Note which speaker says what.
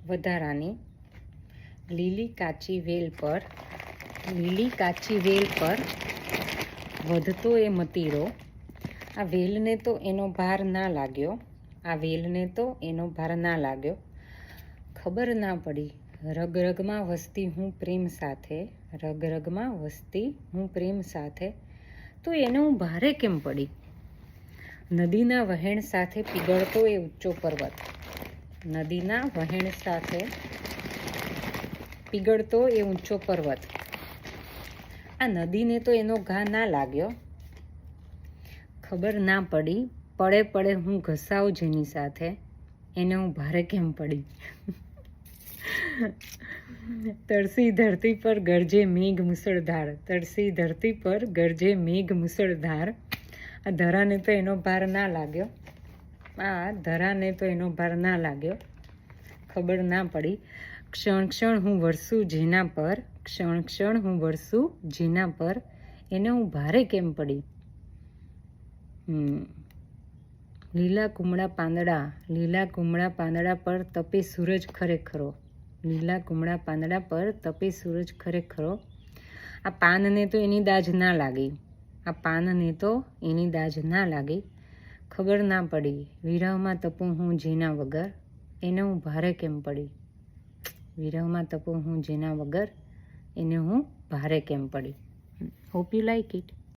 Speaker 1: વધારાની લીલી કાચી વેલ પર વધતો એ મતીરો. આ વેલને તો એનો ભાર ના લાગ્યો, ખબર ના પડી રગરગમાં વસતી હું પ્રેમ સાથે, તો એને હું ભારે કેમ પડી. નદીના વહેણ સાથે પીગળતો એ ઊંચો પર્વત. આ નદીને તો એનો ઘા ના લાગ્યો, ખબર ના પડી પડે હું ઘસાવ જેની સાથે, એને હું ભારે કેમ પડી. તરસી ધરતી પર ગરજે મેઘ મુસળધાર. આ ધરાને તો એનો ભાર ના લાગ્યો, ખબર ના પડી ક્ષણ ક્ષણ હું વરસું જેના પર, એને હું ભારે કેમ પડી. લીલા કુમળા પાંદડા પર તપે સૂરજ ખરેખરો. આ પાનને તો એની દાજ ના લાગી, ખબર ના પડી વિરહમાં તપું હું જેના વગર, એને હું ભારે કેમ પડી. Hope you like it.